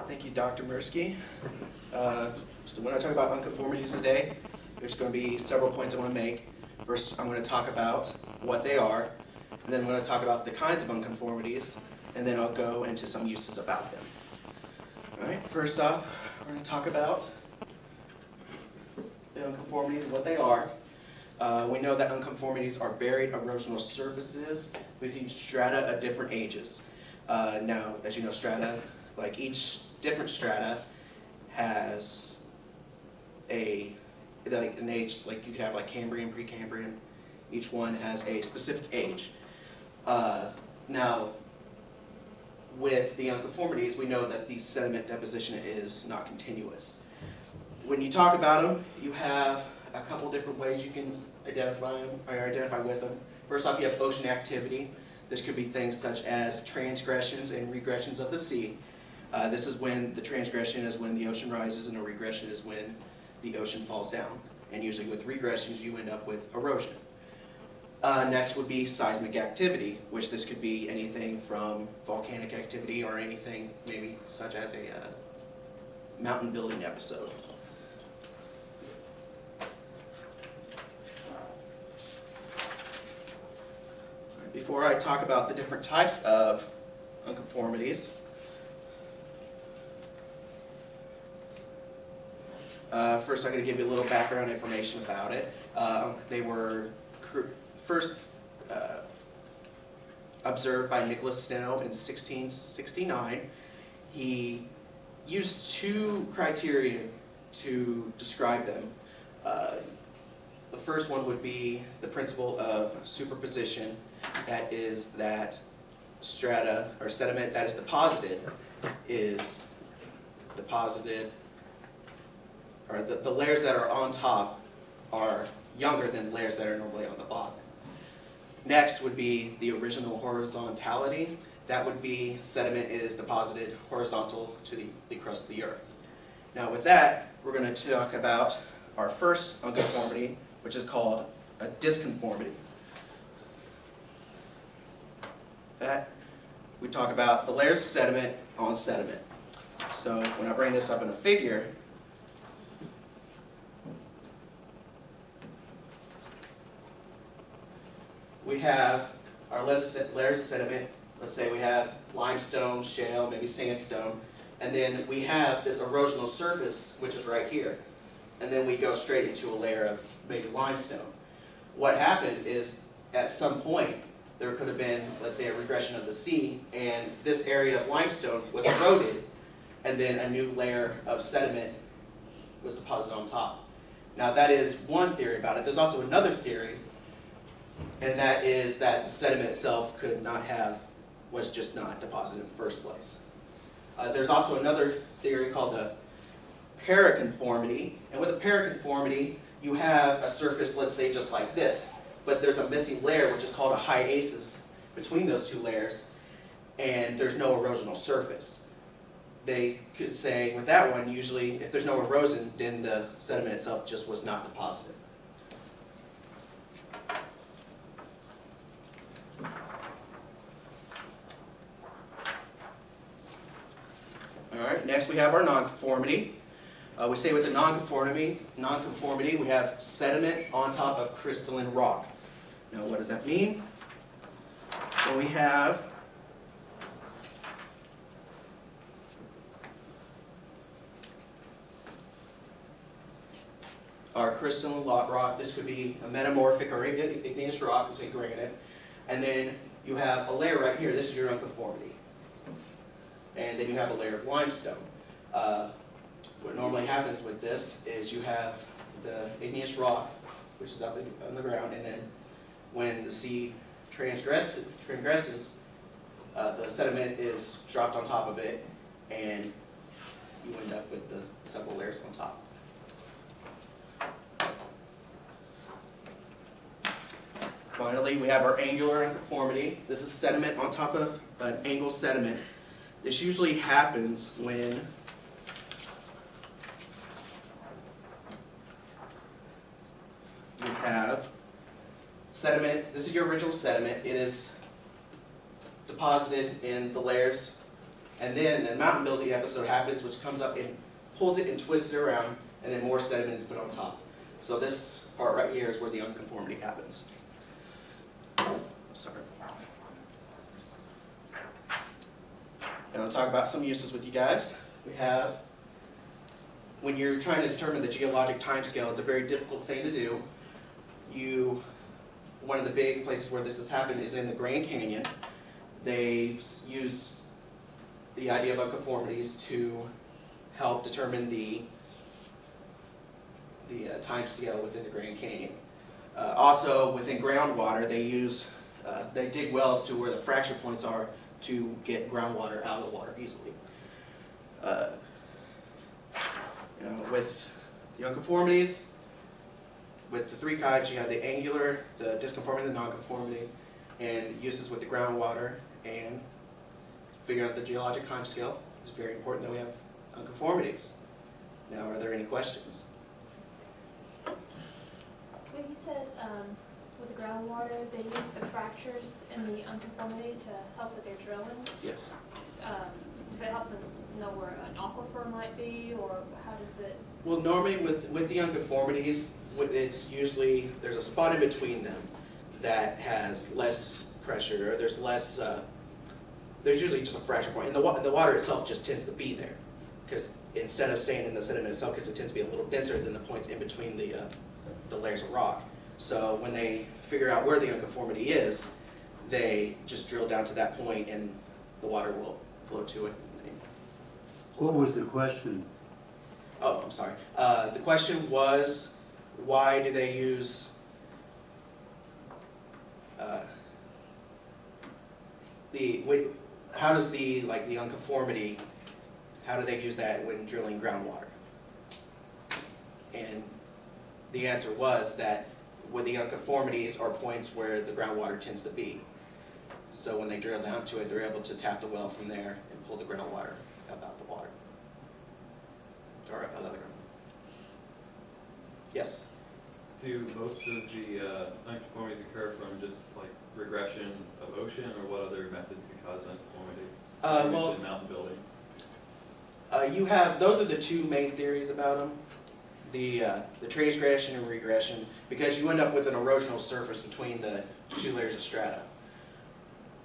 Thank you, Dr. Mirsky. When I talk about unconformities today, there's going to be several points I want to make. First, I'm going to talk about what they are, and then I'm going to talk about the kinds of unconformities, and then I'll go into some uses about them. All right, first off, we're going to talk about the unconformities and what they are. We know that unconformities are buried erosional surfaces between strata at different ages. Now, as you know, strata, like each different strata has an age, like you could have like Cambrian, Precambrian. Each one has a specific age. Now, with the unconformities, we know that the sediment deposition is not continuous. When you talk about them, you have a couple different ways you can identify them or identify with them. First off, you have ocean activity. This could be things such as transgressions and regressions of the sea. This is when the transgression is when the ocean rises, and a regression is when the ocean falls down. And usually with regressions, you end up with erosion. Next would be seismic activity, which this could be anything from volcanic activity or anything maybe such as a mountain building episode. Before I talk about the different types of unconformities, first I'm going to give you a little background information about it. They were first observed by Nicholas Steno in 1669. He used two criteria to describe them. The first one would be the principle of superposition. That is that strata or sediment that is deposited, or the layers that are on top are younger than layers that are normally on the bottom. Next would be the original horizontality. That would be sediment is deposited horizontal to the crust of the earth. Now with that, we're going to talk about our first unconformity, which is called a disconformity. That we talk about the layers of sediment on sediment. So when I bring this up in a figure, we have our layers of sediment. Let's say we have limestone, shale, maybe sandstone, and then we have this erosional surface, which is right here. And then we go straight into a layer of maybe limestone. What happened is, at some point, there could have been, let's say, a regression of the sea, and this area of limestone was eroded, and then a new layer of sediment was deposited on top. Now that is one theory about it. There's also another theory, and that is that the sediment itself was just not deposited in the first place. There's also another theory called the paraconformity, and with a paraconformity, you have a surface, let's say, just like this. But there's a missing layer, which is called a hiatus between those two layers, and there's no erosional surface. They could say with that one, usually if there's no erosion, then the sediment itself just was not deposited. All right, next we have our nonconformity. We say with the nonconformity, we have sediment on top of crystalline rock. Now, what does that mean? Well, we have our crystalline rock. This could be a metamorphic or igneous rock, let's say granite. And then you have a layer right here. This is your unconformity. And then you have a layer of limestone. What normally happens with this is you have the igneous rock, which is up on the ground, and then when the sea transgresses, the sediment is dropped on top of it, and you end up with the several layers on top. Finally, we have our angular unconformity. This is sediment on top of an angled sediment. This usually happens when you have sediment. This is your original sediment. It is deposited in the layers And then the mountain building episode happens, which comes up and pulls it and twists it around, and then more sediment is put on top. So this part right here is where the unconformity happens. Sorry. And I'll talk about some uses with you guys. We have, when you're trying to determine the geologic timescale, it's a very difficult thing to do. One of the big places where this has happened is in the Grand Canyon. They use the idea of unconformities to help determine the time scale within the Grand Canyon. Also, within groundwater, they dig wells to where the fracture points are to get groundwater out of the water easily. With the unconformities, with the three types, you have the angular, the disconformity, the nonconformity, and uses with the groundwater, and figuring out the geologic time scale. It's very important that we have unconformities. Now, are there any questions? Well, you said with the groundwater, they use the fractures in the unconformity to help with their drilling. Yes. Does that help them know where an aquifer might be, or how does it? Well, normally with the unconformities, it's usually, there's a spot in between them that has less pressure, or there's less, there's usually just a fracture point. And the water itself just tends to be there, because instead of staying in the sediment itself, because it tends to be a little denser than the points in between the layers of rock. So when they figure out where the unconformity is, they just drill down to that point and the water will flow to it. What was the question? Oh, I'm sorry. The question was, why do they use how does the unconformity, how do they use that when drilling groundwater? And the answer was that with the unconformities are points where the groundwater tends to be. So when they drill down to it, they're able to tap the well from there and pull the groundwater up out the water. Or out of the ground. Yes? Do most of the unconformities occur from just like regression of ocean, or what other methods can cause unconformity? You mentioned mountain building. You have, those are the two main theories about them. The transgression and regression, because you end up with an erosional surface between the two layers of strata.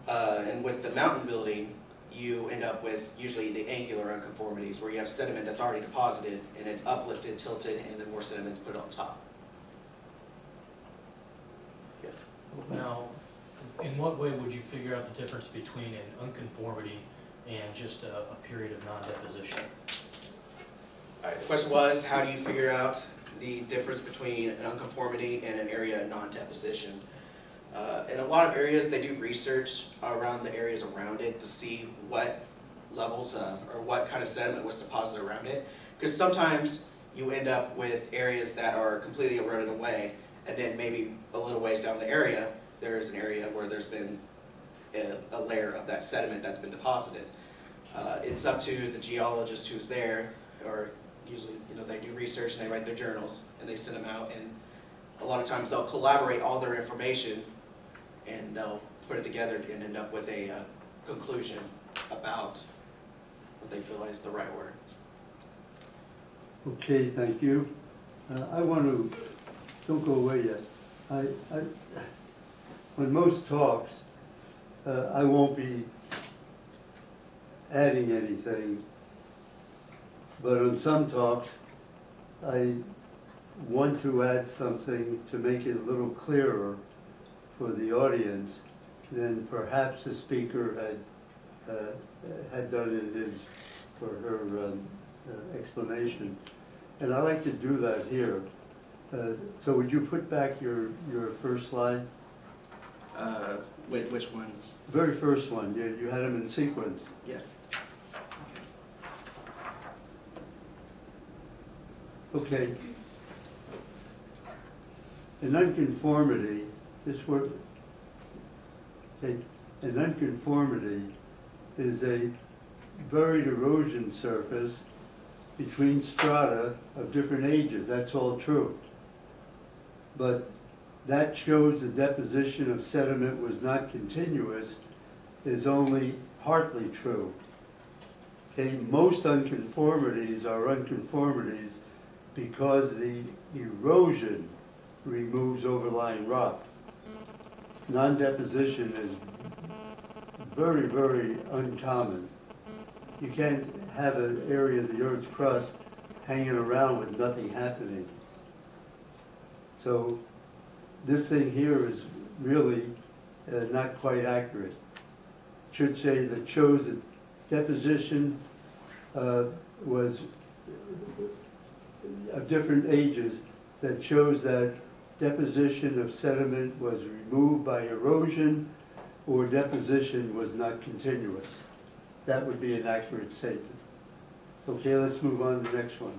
And with the mountain building, you end up with usually the angular unconformities, where you have sediment that's already deposited and it's uplifted, tilted, and then more sediment's put on top. Yes. Now, in what way would you figure out the difference between an unconformity and just a period of non-deposition? All right, the question was, how do you figure out the difference between an unconformity and an area of non-deposition? In a lot of areas, they do research around the areas around it to see what levels or what kind of sediment was deposited around it. Because sometimes you end up with areas that are completely eroded away, and then maybe a little ways down the area, there's an area where there's been a layer of that sediment that's been deposited. It's up to the geologist who's there, or usually, they do research and they write their journals and they send them out, and a lot of times they'll collaborate all their information and they'll put it together and end up with a conclusion about what they feel is the right word. Okay, thank you. I want to, don't go away yet. On most talks, I won't be adding anything, but on some talks, I want to add something to make it a little clearer for the audience than perhaps the speaker had done in his or her explanation. And I like to do that here. So would you put back your first slide? Which one? The very first one. You had them in sequence. Yeah. Okay. An unconformity, this word, an unconformity is a buried erosion surface between strata of different ages. That's all true. But that shows the deposition of sediment was not continuous is only partly true. Okay, most unconformities are unconformities because the erosion removes overlying rock. Non-deposition is very, very uncommon. You can't have an area of the Earth's crust hanging around with nothing happening. So this thing here is really not quite accurate. Should say that shows that deposition was of different ages, that shows that deposition of sediment was removed by erosion or deposition was not continuous. That would be an accurate statement. Okay, let's move on to the next one.